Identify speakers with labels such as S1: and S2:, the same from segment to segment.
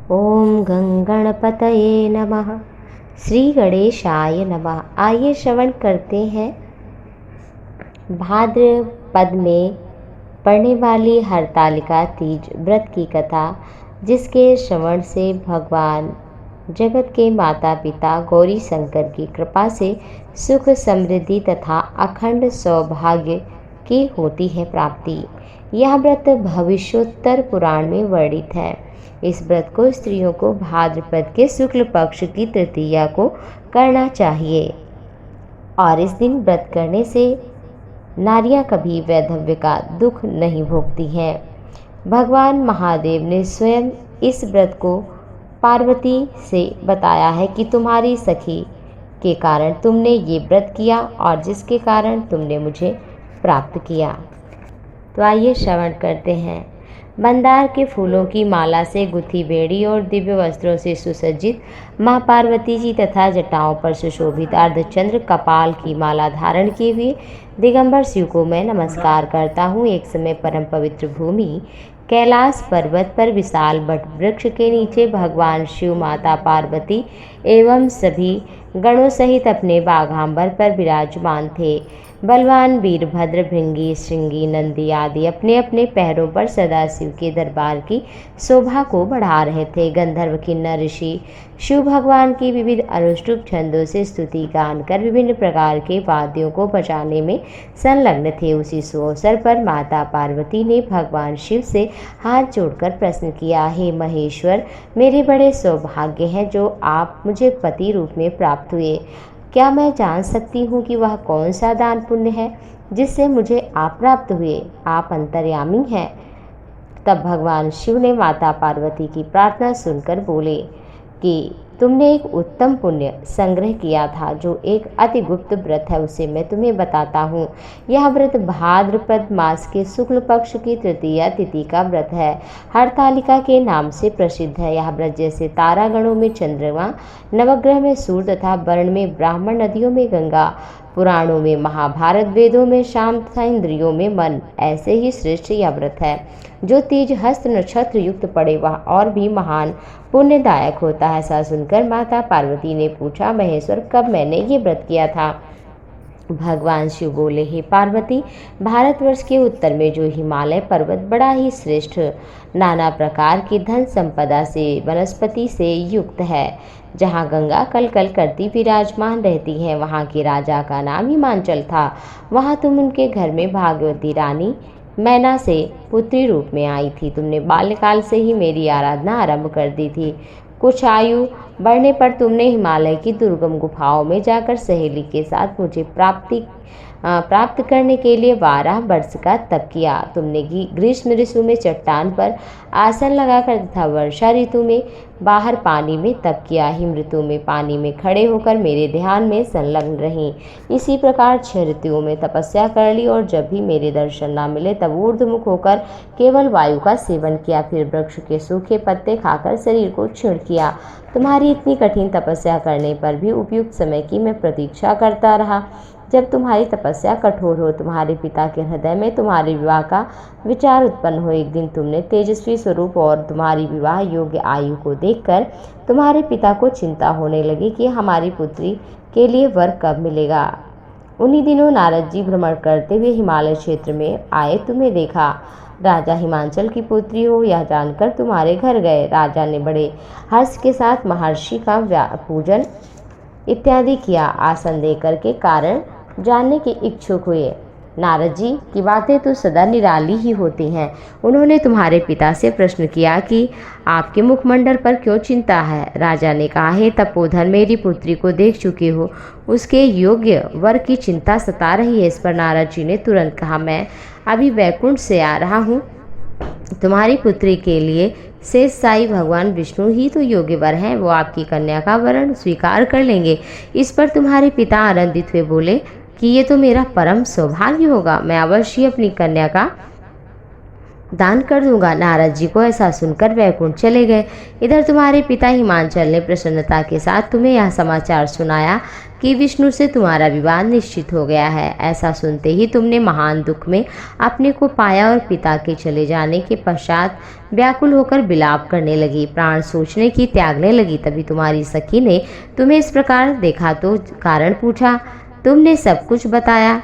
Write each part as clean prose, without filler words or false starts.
S1: ओम गं गणपतये नमः। श्री गणेशाय नमः। आइए श्रवण करते हैं भाद्रपद में पड़ने वाली हरतालिका तीज व्रत की कथा, जिसके श्रवण से भगवान जगत के माता पिता गौरी शंकर की कृपा से सुख समृद्धि तथा अखंड सौभाग्य की होती है प्राप्ति। यह व्रत भविष्योत्तर पुराण में वर्णित है। इस व्रत को स्त्रियों को भाद्रपद के शुक्ल पक्ष की तृतीया को करना चाहिए और इस दिन व्रत करने से नारियां कभी वैधव्य का दुख नहीं भोगती हैं। भगवान महादेव ने स्वयं इस व्रत को पार्वती से बताया है कि तुम्हारी सखी के कारण तुमने ये व्रत किया और जिसके कारण तुमने मुझे प्राप्त किया। तो आइए श्रवण करते हैं। मंदार के फूलों की माला से गुथी बेड़ी और दिव्य वस्त्रों से सुसज्जित माँ पार्वती जी तथा जटाओं पर सुशोभित अर्धचंद्र कपाल की माला धारण किए हुए दिगंबर शिव को मैं नमस्कार करता हूँ। एक समय परम पवित्र भूमि कैलाश पर्वत पर विशाल वट वृक्ष के नीचे भगवान शिव, माता पार्वती एवं सभी गणों सहित अपने बाघांबर पर विराजमान थे। बलवान वीरभद्र, भृंगी, श्रृंगी, नंदी आदि अपने अपने पैरों पर सदाशिव के दरबार की शोभा को बढ़ा रहे थे। गंधर्व, किन्नर, ऋषि शिव भगवान की विविध अनुष्टुप छंदों से स्तुति गान कर विभिन्न प्रकार के वाद्यों को बजाने में संलग्न थे। उसी अवसर पर माता पार्वती ने भगवान शिव से हाथ जोड़कर प्रश्न किया, हे महेश्वर, मेरे बड़े सौभाग्य हैं जो आप मुझे पति रूप में प्राप्त हुए। क्या मैं जान सकती हूँ कि वह कौन सा दान पुण्य है जिससे मुझे आप प्राप्त हुए? आप अंतर्यामी हैं। तब भगवान शिव ने माता पार्वती की प्रार्थना सुनकर बोले कि तुमने एक उत्तम पुण्य संग्रह किया था जो एक अति गुप्त व्रत है, उसे मैं तुम्हें बताता हूँ। यह व्रत भाद्रपद मास के शुक्ल पक्ष की तृतीया तिथि का व्रत है। हरतालिका के नाम से प्रसिद्ध है। यह व्रत जैसे तारागणों में चंद्रमा, नवग्रह में सूर्य तथा वर्ण में ब्राह्मण, नदियों में गंगा, पुराणों में महाभारत, वेदों में शाम तथा इंद्रियों में मन, ऐसे ही श्रेष्ठ यह व्रत है। जो तीज हस्त नक्षत्र युक्त पड़े वह और भी महान पुण्यदायक होता है। ऐसा सुनकर माता पार्वती ने पूछा, महेश्वर, कब मैंने ये व्रत किया था? भगवान शिव बोले, हे पार्वती, भारतवर्ष के उत्तर में जो हिमालय पर्वत बड़ा ही श्रेष्ठ, नाना प्रकार की धन संपदा से, वनस्पति से युक्त है, जहाँ गंगा कल कल करती विराजमान रहती है, वहाँ के राजा का नाम हिमांचल था। वहाँ तुम उनके घर में भागवती रानी मैना से पुत्री रूप में आई थी। तुमने बाल्यकाल से ही मेरी आराधना आरंभ कर दी थी। कुछ आयु बढ़ने पर तुमने हिमालय की दुर्गम गुफाओं में जाकर सहेली के साथ मुझे प्राप्त करने के लिए 12 वर्ष का तप किया। तुमने ग्रीष्म ऋतु में चट्टान पर आसन लगाकर तथा वर्षा ऋतु में बाहर पानी में तप किया। हिम ऋतु में पानी में खड़े होकर मेरे ध्यान में संलग्न रहीं। इसी प्रकार 6 ऋतुओं में तपस्या कर ली और जब भी मेरे दर्शन न मिले तब ऊर्ध्वमुख होकर केवल वायु का सेवन किया। फिर वृक्ष के सूखे पत्ते खाकर शरीर को क्षीण किया। तुम्हारी इतनी कठिन तपस्या करने पर भी उपयुक्त समय की मैं प्रतीक्षा करता रहा। जब तुम्हारी तपस्या कठोर हो, तुम्हारे पिता के हृदय में तुम्हारे विवाह का विचार उत्पन्न हो। एक दिन तुमने तेजस्वी स्वरूप और तुम्हारी विवाह योग्य आयु को देखकर तुम्हारे पिता को चिंता होने लगी कि हमारी पुत्री के लिए वर कब मिलेगा। उन्हीं दिनों नारद जी भ्रमण करते हुए हिमालय क्षेत्र में आए, तुम्हें देखा। राजा हिमांचल की पुत्री हो यह जानकर तुम्हारे घर गए। राजा ने बड़े हर्ष के साथ महर्षि का पूजन इत्यादि किया। आसन देकर के कारण जानने के इच्छुक हुए। नारद जी की बातें तो सदा निराली ही होती हैं। उन्होंने तुम्हारे पिता से प्रश्न किया कि आपके मुखमंडल पर क्यों चिंता है। राजा ने कहा, हे तपोधन, मेरी पुत्री को देख चुके हो, उसके योग्य वर की चिंता सता रही है। इस पर नारद जी ने तुरंत कहा, मैं अभी वैकुंठ से आ रहा हूँ। तुम्हारी पुत्री के लिए शेष साई भगवान विष्णु ही तो योग्य वर हैं। वो आपकी कन्या का वरण स्वीकार कर लेंगे। इस पर तुम्हारे पिता आनंदित हुए बोले कि ये तो मेरा परम सौभाग्य होगा। मैं अवश्य अपनी कन्या का दान कर दूंगा। नारद जी को ऐसा सुनकर वैकुंठ चले गए। इधर तुम्हारे पिता हिमांचल ने प्रसन्नता के साथ तुम्हें यह समाचार सुनाया कि विष्णु से तुम्हारा विवाह निश्चित हो गया है। ऐसा सुनते ही तुमने महान दुख में अपने को पाया और पिता के चले जाने के पश्चात व्याकुल होकर विलाप करने लगी, प्राण सोचने की त्यागने लगी। तभी तुम्हारी सखी ने तुम्हें इस प्रकार देखा तो कारण पूछा। तुमने सब कुछ बताया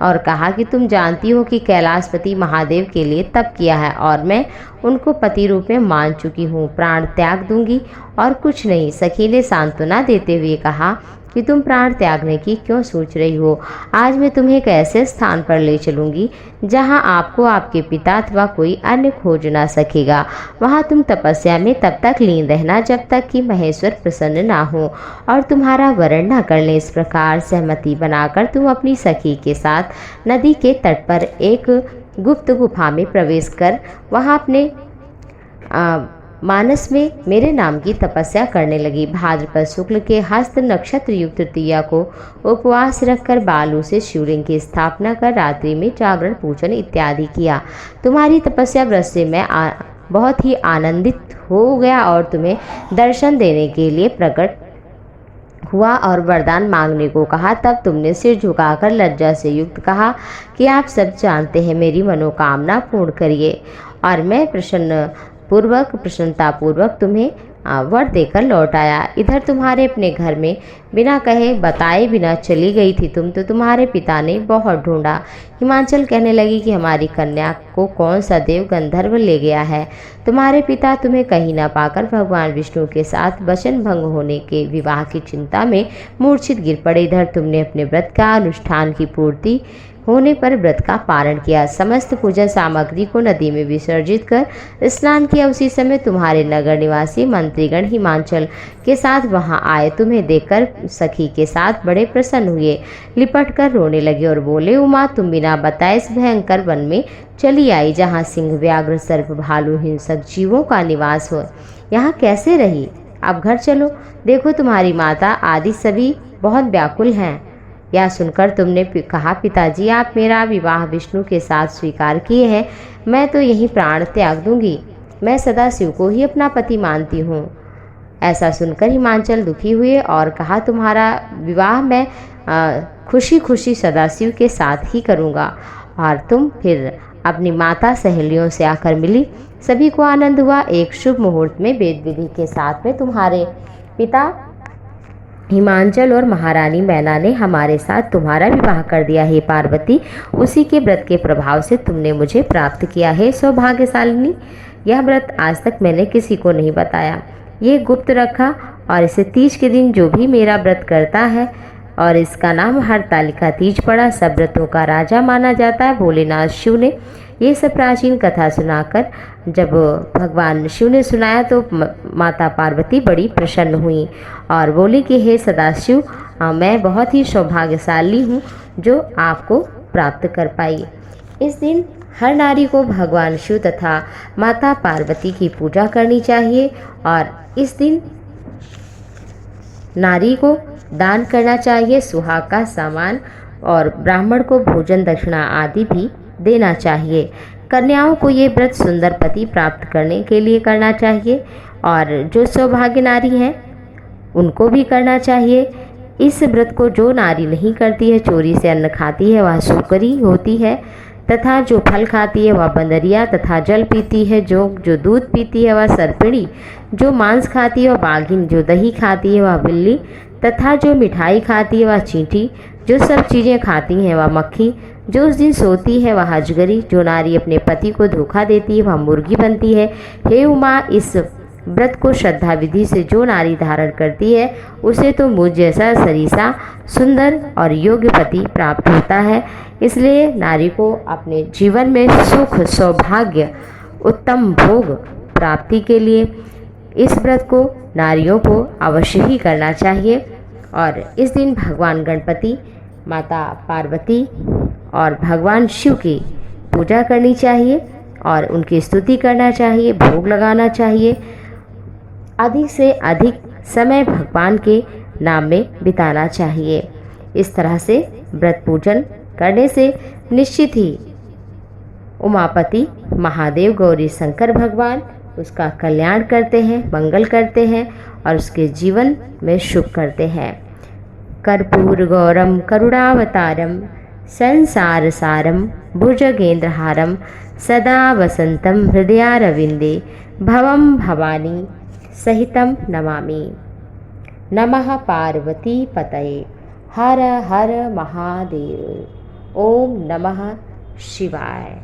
S1: और कहा कि तुम जानती हो कि कैलाशपति महादेव के लिए तप किया है और मैं उनको पति रूप में मान चुकी हूँ, प्राण त्याग दूंगी और कुछ नहीं। सखी ने सांत्वना देते हुए कहा कि तुम प्राण त्यागने की क्यों सोच रही हो। आज मैं तुम्हें एक ऐसे स्थान पर ले चलूंगी जहां आपको आपके पिता अथवा कोई अन्य खोज ना सकेगा। वहां तुम तपस्या में तब तक लीन रहना जब तक कि महेश्वर प्रसन्न ना हो और तुम्हारा वरण न कर ले। इस प्रकार सहमति बनाकर तुम अपनी सखी के साथ नदी के तट पर एक गुप्त गुफा में प्रवेश कर वहां अपने मानस में मेरे नाम की तपस्या करने लगी। भाद्रपद शुक्ल के हस्त नक्षत्र युक्त तृतीया को उपवास रखकर बालू से शिवलिंग की स्थापना कर रात्रि में जागरण पूजन इत्यादि किया। तुम्हारी तपस्या व्रत से मैं बहुत ही आनंदित हो गया और तुम्हें दर्शन देने के लिए प्रकट हुआ और वरदान मांगने को कहा। तब तुमने सिर झुकाकर लज्जा से युक्त कहा कि आप सब जानते हैं, मेरी मनोकामना पूर्ण करिए। और मैं प्रसन्नतापूर्वक तुम्हें वर देकर लौट आया। इधर तुम्हारे अपने घर में बिना कहे बताए बिना चली गई थी तुम, तो तुम्हारे पिता ने बहुत ढूंढा। हिमांचल कहने लगी कि हमारी कन्या को कौन सा देव गंधर्व ले गया है। तुम्हारे पिता तुम्हें कहीं ना पाकर भगवान विष्णु के साथ वचन भंग होने के विवाह की चिंता में मूर्छित गिर पड़े। इधर तुमने अपने व्रत का अनुष्ठान की पूर्ति होने पर व्रत का पारण किया। समस्त पूजन सामग्री को नदी में विसर्जित कर स्नान किया। उसी समय तुम्हारे नगर निवासी मंत्रीगण हिमांचल के साथ वहां आए। तुम्हें देखकर सखी के साथ बड़े प्रसन्न हुए, लिपट कर रोने लगे और बोले, उमा तुम बिना बताए इस भयंकर वन में चली आई जहाँ सिंह, व्याघ्र, सर्प, भालू, हिंसक जीवों का निवास हो। यहाँ कैसे रही? अब घर चलो, देखो तुम्हारी माता आदि सभी बहुत व्याकुल हैं। यह सुनकर तुमने कहा, पिताजी आप मेरा विवाह विष्णु के साथ स्वीकार किए हैं, मैं तो यही प्राण त्याग दूंगी। मैं सदा शिव को ही अपना पति मानती हूँ। ऐसा सुनकर हिमांचल दुखी हुए और कहा, तुम्हारा विवाह मैं खुशी खुशी सदाशिव के साथ ही करूँगा। और तुम फिर अपनी माता सहेलियों से आकर मिली। सभी को आनंद हुआ। एक शुभ मुहूर्त में वेद विधि के साथ में तुम्हारे पिता हिमांचल और महारानी मैना ने हमारे साथ तुम्हारा विवाह कर दिया। हे पार्वती, उसी के व्रत के प्रभाव से तुमने मुझे प्राप्त किया है सौभाग्यशालिनी। यह व्रत आज तक मैंने किसी को नहीं बताया, ये गुप्त रखा और इसे तीज के दिन जो भी मेरा व्रत करता है और इसका नाम हरतालिका तीज पड़ा, सब व्रतों का राजा माना जाता है। भोलेनाथ शिव ने ये सब प्राचीन कथा सुनाकर जब भगवान शिव ने सुनाया तो माता पार्वती बड़ी प्रसन्न हुई और बोली कि हे सदाशिव, मैं बहुत ही सौभाग्यशाली हूँ जो आपको प्राप्त कर पाई। इस दिन हर नारी को भगवान शिव तथा माता पार्वती की पूजा करनी चाहिए और इस दिन नारी को दान करना चाहिए, सुहाग का सामान और ब्राह्मण को भोजन दक्षिणा आदि भी देना चाहिए। कन्याओं को ये व्रत सुंदर पति प्राप्त करने के लिए करना चाहिए और जो सौभाग्य नारी हैं उनको भी करना चाहिए। इस व्रत को जो नारी नहीं करती है, चोरी से अन्न खाती है, वह सूकरी होती है तथा जो फल खाती है वह बंदरिया तथा जल पीती है, जो दूध पीती है वह सर्पिणी, जो मांस खाती है वह बाघिन, जो दही खाती है वह बिल्ली तथा जो मिठाई खाती है वह चींटी, जो सब चीज़ें खाती हैं वह मक्खी, जो उस दिन सोती है वह अजगरी, जो नारी अपने पति को धोखा देती है वह मुर्गी बनती है। हे उमा, इस व्रत को श्रद्धा विधि से जो नारी धारण करती है उसे तो मुझ जैसा सरीसा सुंदर और योग्य पति प्राप्त होता है। इसलिए नारी को अपने जीवन में सुख, सौभाग्य, उत्तम भोग प्राप्ति के लिए इस व्रत को नारियों को अवश्य ही करना चाहिए। और इस दिन भगवान गणपति, माता पार्वती और भगवान शिव की पूजा करनी चाहिए और उनकी स्तुति करना चाहिए, भोग लगाना चाहिए। अधिक से अधिक समय भगवान के नाम में बिताना चाहिए। इस तरह से व्रत पूजन करने से निश्चित ही उमापति महादेव गौरी शंकर भगवान उसका कल्याण करते हैं, मंगल करते हैं और उसके जीवन में शुभ करते हैं। कर्पूर गौरम करुणावतारम संसार सारम भुजगेंद्रहारम सदा वसंतम हृदयारविंदे भवम भवानी सहितम नमामि। नमः पार्वती पतये। हर हर महादेव। ओम नमः शिवाय।